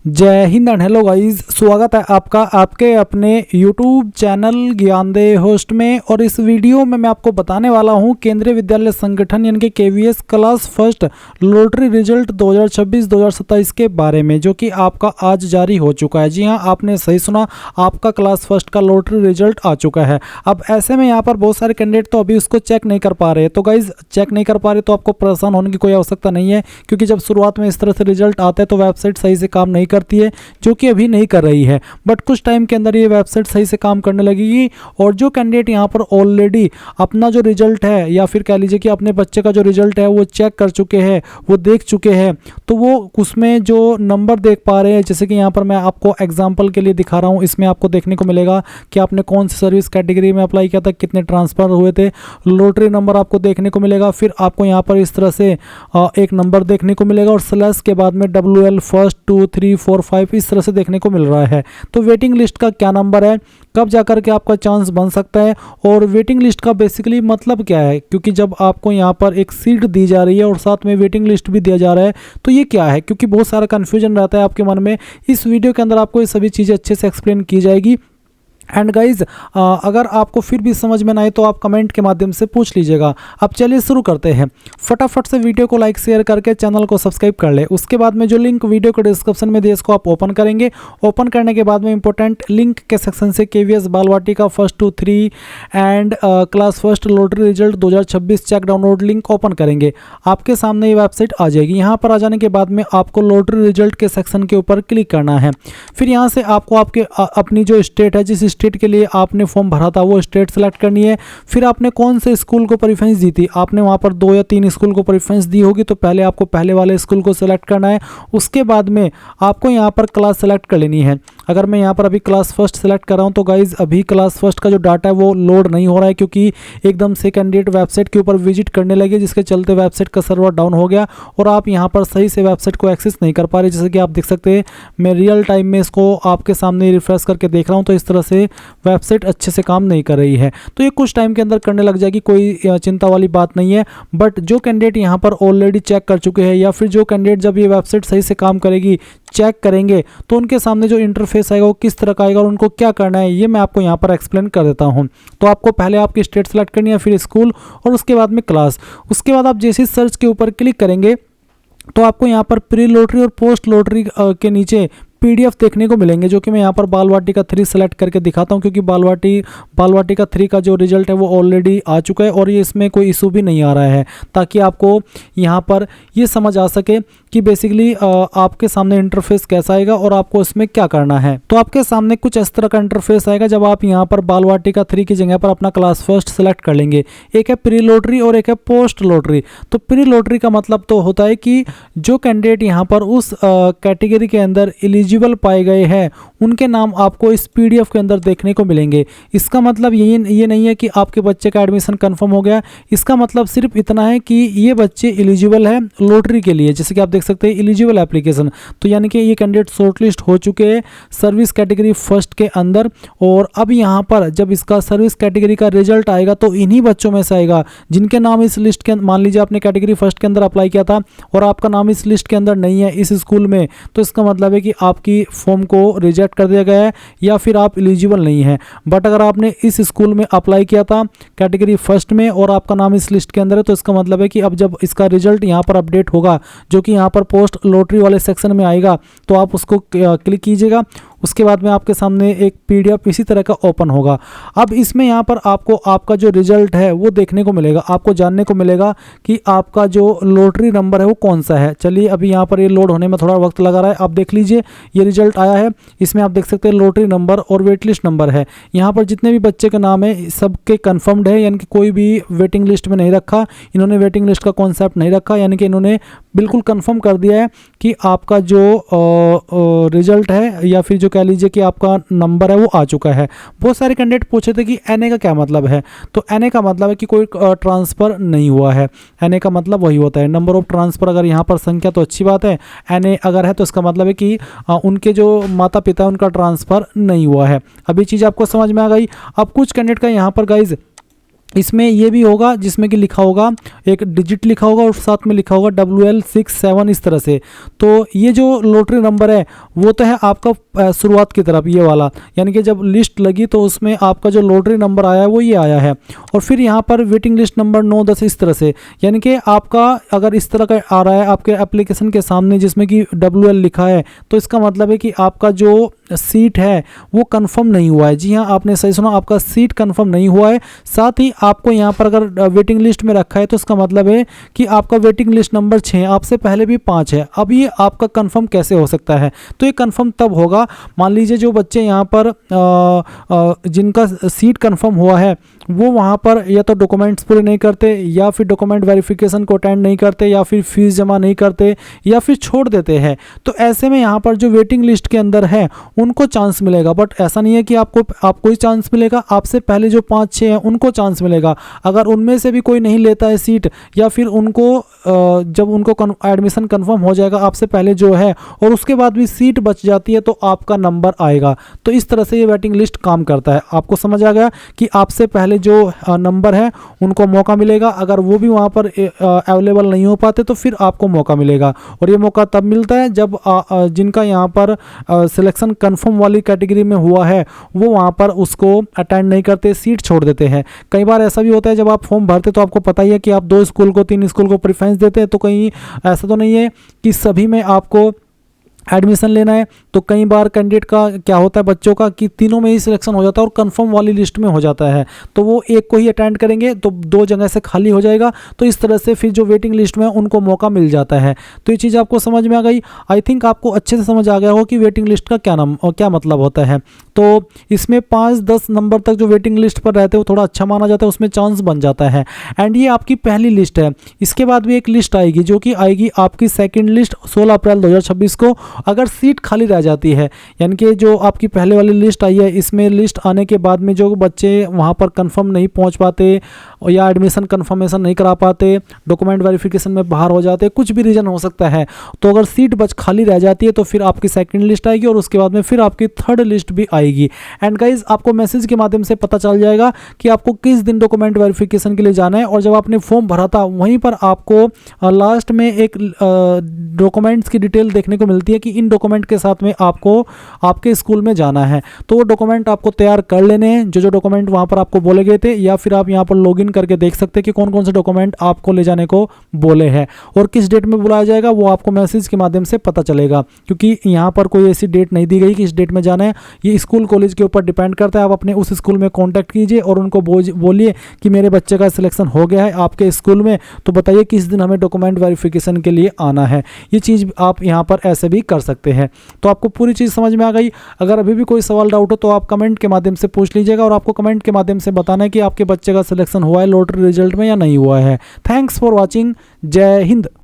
जय Hind and hello guys, स्वागत है आपका आपके अपने YouTube चैनल ज्ञानदेह होस्ट में। और इस वीडियो में मैं आपको बताने वाला हूं केंद्रीय विद्यालय संगठन यानी कि KVS class first lottery result 2026-2027 के बारे में, जो कि आपका आज जारी हो चुका है। जी हां, आपने सही सुना, आपका क्लास फर्स्ट का लॉटरी रिजल्ट आ चुका है। अब ऐसे में यहाँ पर बहुत सारे कैंडिडेट तो अभी उसको चेक नहीं कर पा रहे। तो गाइज चेक नहीं कर पा रहे तो आपको परेशान होने की कोई आवश्यकता नहीं है, क्योंकि जब शुरुआत में इस तरह से रिजल्ट आता है तो वेबसाइट सही से काम नहीं करती है, जो कि अभी नहीं कर रही है। बट कुछ टाइम के अंदर ये वेबसाइट सही से काम करने लगेगी। और जो कैंडिडेट यहाँ पर ऑलरेडी अपना जो रिजल्ट है, या फिर कह लीजिए कि अपने बच्चे का जो रिजल्ट है वो चेक कर चुके हैं, वो देख चुके हैं, तो वो उसमें जो नंबर देख पा रहे हैं, जैसे कि यहाँ पर मैं आपको एग्जाम्पल के लिए दिखा रहा हूँ। इसमें आपको देखने को मिलेगा कि आपने कौन सी सर्विस कैटेगरी में अप्लाई किया था, कितने ट्रांसफर हुए थे, लॉटरी नंबर आपको देखने को मिलेगा। फिर आपको यहाँ पर इस तरह से एक नंबर देखने को मिलेगा और स्लैश के बाद में WL फर्स्ट 2 3 4 5 इस तरह से देखने को मिल रहा है। तो वेटिंग लिस्ट का क्या नंबर है, कब जाकर के आपका चांस बन सकता है, और वेटिंग लिस्ट का बेसिकली मतलब क्या है, क्योंकि जब आपको यहाँ पर एक सीट दी जा रही है और साथ में वेटिंग लिस्ट भी दिया जा रहा है, तो ये क्या है, क्योंकि बहुत सारा कन्फ्यूजन रहता है आपके मन में। इस वीडियो के अंदर आपको ये सभी चीज़ें अच्छे से एक्सप्लेन की जाएगी। एंड गाइज अगर आपको फिर भी समझ में ना आए तो आप कमेंट के माध्यम से पूछ लीजिएगा। अब चलिए शुरू करते हैं। फटाफट से वीडियो को लाइक शेयर करके चैनल को सब्सक्राइब कर ले। उसके बाद में जो लिंक वीडियो के डिस्क्रिप्शन में दिया इसको आप ओपन करेंगे। ओपन करने के बाद में इंपॉर्टेंट लिंक के सेक्शन से KVS Balvatika first 2 3 and class first lottery result 2026 check download link open करेंगे। आपके सामने ये वेबसाइट आ जाएगी। यहाँ पर आ जाने के बाद में आपको लॉटरी रिजल्ट के सेक्शन के ऊपर क्लिक करना है। फिर यहाँ से आपको आपके अपनी जो स्टेट है, जिस स्टेट के लिए आपने फॉर्म भरा था वो स्टेट सेलेक्ट करनी है। फिर आपने कौन से स्कूल को प्रेफरेंस दी थी, आपने वहाँ पर 2 या 3 स्कूल को प्रेफरेंस दी होगी, तो पहले आपको पहले वाले स्कूल को सिलेक्ट करना है। उसके बाद में आपको यहाँ पर क्लास सेलेक्ट कर लेनी है। अगर मैं यहाँ पर अभी क्लास फर्स्ट सेलेक्ट कर रहा हूँ तो गाइज अभी क्लास फर्स्ट का जो डाटा है वो लोड नहीं हो रहा है, क्योंकि एकदम से कैंडिडेट वेबसाइट के ऊपर विजिट करने लगे, जिसके चलते वेबसाइट का सर्वर डाउन हो गया और आप यहाँ पर सही से वेबसाइट को एक्सेस नहीं कर पा रहे। जैसे कि आप देख सकते हैं, मैं रियल टाइम में इसको आपके सामने रिफ्रेश करके देख रहा हूँ, तो इस तरह से वेबसाइट अच्छे से काम नहीं कर रही है। तो ये कुछ टाइम के अंदर करने लग जाएगी, कोई चिंता वाली बात नहीं है। बट जो कैंडिडेट यहाँ पर ऑलरेडी चेक कर चुके हैं, या फिर जो कैंडिडेट जब ये वेबसाइट सही से काम करेगी, चेक करेंगे, तो उनके सामने जो इंटरफेस आएगा वो किस तरह का आएगा और उनको क्या करना है, ये मैं आपको यहाँ पर एक्सप्लेन कर देता हूँ। तो आपको पहले आपकी स्टेट सेलेक्ट करनी है, फिर स्कूल, और उसके बाद में क्लास। उसके बाद आप जैसे सर्च के ऊपर क्लिक करेंगे तो आपको यहाँ पर प्री लॉटरी और पोस्ट लॉटरी के नीचे PDF देखने को मिलेंगे, जो कि मैं यहाँ पर बालवाटिका 3 सेलेक्ट करके दिखाता हूँ, क्योंकि बालवाटिका 3 का जो रिजल्ट है वो ऑलरेडी आ चुका है और ये इसमें कोई इशू भी नहीं आ रहा है, ताकि आपको यहाँ पर ये समझ आ सके कि बेसिकली आपके सामने इंटरफेस कैसा आएगा और आपको इसमें क्या करना है। तो आपके सामने कुछ इस तरह का इंटरफेस आएगा जब आप यहाँ पर बालवाटिका 3 की जगह पर अपना क्लास फर्स्ट सेलेक्ट कर लेंगे। एक है प्री लॉटरी और एक है पोस्ट लॉटरी। तो प्री लॉटरी का मतलब तो होता है कि जो कैंडिडेट यहाँ पर उस कैटेगरी के अंदर एलिजिबल पाए गए हैं, उनके नाम आपको इस PDF के अंदर देखने को मिलेंगे। इसका मतलब ये नहीं है कि आपके बच्चे का एडमिशन कंफर्म हो गया। इसका मतलब सिर्फ इतना है कि ये बच्चे एलिजिबल है लॉटरी के लिए। जैसे कि आप देख सकते हैं एलिजिबल एप्लीकेशन, तो यानी कि ये कैंडिडेट शॉर्टलिस्ट हो चुके हैं सर्विस कैटेगरी फर्स्ट के अंदर। और अब यहाँ पर जब इसका सर्विस कैटेगरी का रिजल्ट आएगा तो इन्हीं बच्चों में से आएगा जिनके नाम इस लिस्ट के, मान लीजिए आपने कैटेगरी फर्स्ट के अंदर अप्लाई किया था और आपका नाम इस लिस्ट के अंदर नहीं है इस स्कूल में, तो इसका मतलब है कि आपकी फॉर्म को रिजेक्ट कर दिया गया है या फिर आप एलिजिबल नहीं है। बट अगर आपने इस स्कूल में अप्लाई किया था कैटेगरी फर्स्ट में और आपका नाम इस लिस्ट के अंदर है, तो इसका मतलब है कि अब जब इसका रिजल्ट यहाँ पर अपडेट होगा, जो कि यहाँ पर पोस्ट लॉटरी वाले सेक्शन में आएगा, तो आप उसको क्लिक कीजिएगा। उसके बाद में आपके सामने एक PDF इसी तरह का ओपन होगा। अब इसमें यहाँ पर आपको आपका जो रिजल्ट है वो देखने को मिलेगा, आपको जानने को मिलेगा कि आपका जो लॉटरी नंबर है वो कौन सा है। चलिए अभी यहाँ पर ये लोड होने में थोड़ा वक्त लगा रहा है। आप देख लीजिए ये रिजल्ट आया है। इसमें आप देख सकते हैं लॉटरी नंबर और वेट लिस्ट नंबर है। यहाँ पर जितने भी बच्चे के नाम है सबके कन्फर्म्ड है, यानी कि कोई भी वेटिंग लिस्ट में नहीं रखा। इन्होंने वेटिंग लिस्ट का कॉन्सेप्ट नहीं रखा, यानी कि इन्होंने बिल्कुल कंफर्म कर दिया है कि आपका जो रिजल्ट है या फिर जो कह लीजिए कि आपका नंबर है वो आ चुका है। बहुत सारे कैंडिडेट पूछे थे कि NA का क्या मतलब है, तो NA का मतलब है कि कोई ट्रांसफ़र नहीं हुआ है। NA का मतलब वही होता है नंबर ऑफ ट्रांसफ़र। अगर यहाँ पर संख्या तो अच्छी बात है, NA अगर है तो इसका मतलब है कि उनके जो माता पिता उनका ट्रांसफ़र नहीं हुआ है। अब ये चीज़ आपको समझ में आ गई। अब कुछ कैंडिडेट का यहाँ पर गाइज इसमें ये भी होगा जिसमें कि लिखा होगा, एक डिजिट लिखा होगा और साथ में लिखा होगा WL67 इस तरह से। तो ये जो लॉटरी नंबर है वो तो है आपका शुरुआत की तरफ ये वाला, यानी कि जब लिस्ट लगी तो उसमें आपका जो लॉटरी नंबर आया है वो ये आया है। और फिर यहाँ पर वेटिंग लिस्ट नंबर 9, 10 इस तरह से, यानी कि आपका अगर इस तरह का आ रहा है आपके एप्लीकेशन के सामने जिसमें कि WL लिखा है, तो इसका मतलब है कि आपका जो सीट है वो कंफर्म नहीं हुआ है। जी हाँ, आपने सही सुना, आपका सीट कंफर्म नहीं हुआ है। साथ ही आपको यहाँ पर अगर वेटिंग लिस्ट में रखा है तो इसका मतलब है कि आपका वेटिंग लिस्ट नंबर 6, आपसे पहले भी 5 है। अब ये आपका कंफर्म कैसे हो सकता है? तो ये कंफर्म तब होगा, मान लीजिए जो बच्चे यहाँ पर जिनका सीट कंफर्म हुआ है वो वहाँ पर या तो डॉक्यूमेंट्स पूरे नहीं करते, या फिर डॉक्यूमेंट वेरिफिकेशन को अटेंड नहीं करते, या फिर फीस जमा नहीं करते, या फिर छोड़ देते हैं। तो ऐसे में यहाँ पर जो वेटिंग लिस्ट के अंदर है उनको चांस मिलेगा। बट ऐसा नहीं है कि आपको ही चांस मिलेगा, आपसे पहले जो 5-6 हैं उनको चांस मिलेगा। अगर उनमें से भी कोई नहीं लेता है सीट, या फिर उनको जब उनको एडमिशन कंफर्म हो जाएगा आपसे पहले जो है, और उसके बाद भी सीट बच जाती है तो आपका नंबर आएगा। तो इस तरह से ये वेटिंग लिस्ट काम करता है। आपको समझ आ गया कि आपसे पहले जो नंबर है उनको मौका मिलेगा, अगर वो भी वहाँ पर अवेलेबल नहीं हो पाते तो फिर आपको मौका मिलेगा। और ये मौका तब मिलता है जब जिनका यहाँ पर सिलेक्शन कंफर्म वाली कैटेगरी में हुआ है वो वहाँ पर उसको अटेंड नहीं करते, सीट छोड़ देते हैं। कई बार ऐसा भी होता है जब आप फॉर्म भरते तो आपको पता ही है कि आप 2 स्कूल को 3 स्कूल को प्रेफरेंस देते हैं, तो कहीं ऐसा तो नहीं है कि सभी में आपको एडमिशन लेना है। तो कई बार कैंडिडेट का क्या होता है, बच्चों का, कि तीनों में ही सिलेक्शन हो जाता है और कंफर्म वाली लिस्ट में हो जाता है, तो वो एक को ही अटेंड करेंगे तो 2 जगह से खाली हो जाएगा। तो इस तरह से फिर जो वेटिंग लिस्ट में उनको मौका मिल जाता है। तो ये चीज़ आपको समझ में आ गई। आई थिंक आपको अच्छे से समझ आ गया हो कि वेटिंग लिस्ट का क्या नाम और क्या मतलब होता है। तो इसमें 5-10 नंबर तक जो वेटिंग लिस्ट पर रहते हैं वो थोड़ा अच्छा माना जाता है, उसमें चांस बन जाता है। एंड ये आपकी पहली लिस्ट है। इसके बाद भी एक लिस्ट आएगी जो कि आएगी आपकी सेकंड लिस्ट 16 अप्रैल 2026 को, अगर सीट खाली रह जाती है। यानी कि जो आपकी पहले वाली लिस्ट आई है, इसमें लिस्ट आने के बाद में जो बच्चे वहाँ पर कंफर्म नहीं पहुँच पाते या एडमिशन कंफर्मेशन नहीं करा पाते, डॉक्यूमेंट वेरिफिकेशन में बाहर हो जाते, कुछ भी रीज़न हो सकता है, तो अगर सीट बच खाली रह जाती है तो फिर आपकी सेकंड लिस्ट आएगी और उसके बाद में फिर आपकी थर्ड लिस्ट भी आएगी। एंड गाइज आपको मैसेज के माध्यम से पता चल जाएगा कि आपको किस दिन डॉक्यूमेंट वेरिफिकेशन के लिए जाना है। और जब आपने फॉर्म भरा था वहीं पर आपको लास्ट में एक डॉक्यूमेंट्स की डिटेल देखने को मिलती है कि इन डॉक्यूमेंट के साथ में आपको आपके स्कूल में जाना है। तो वो डॉक्यूमेंट आपको तैयार कर लेने हैं, जो डॉक्यूमेंट वहाँ पर आपको बोले गए थे, या फिर आप यहाँ पर लॉगिन करके देख सकते हैं कि कौन कौन से डॉक्यूमेंट आपको ले जाने को बोले हैं और किस डेट में बुलाया जाएगा वो आपको मैसेज के माध्यम से पता चलेगा। क्योंकि यहाँ पर कोई ऐसी डेट नहीं दी गई कि इस डेट में जाना है, ये स्कूल कॉलेज के ऊपर डिपेंड करता है। आप अपने उस स्कूल में कॉन्टैक्ट कीजिए और उनको बोलिए कि मेरे बच्चे का सिलेक्शन हो गया है आपके स्कूल में, तो बताइए किस दिन हमें डॉक्यूमेंट वेरिफिकेशन के लिए आना है। ये चीज़ आप यहाँ पर ऐसे भी कर सकते हैं। तो आपको पूरी चीज़ समझ में आ गई। अगर अभी भी कोई सवाल डाउट हो तो आप कमेंट के माध्यम से पूछ लीजिएगा और आपको कमेंट के माध्यम से बताना है कि आपके बच्चे का सिलेक्शन हुआ है लॉटरी रिजल्ट में या नहीं हुआ है। Thanks for watching. जय हिंद।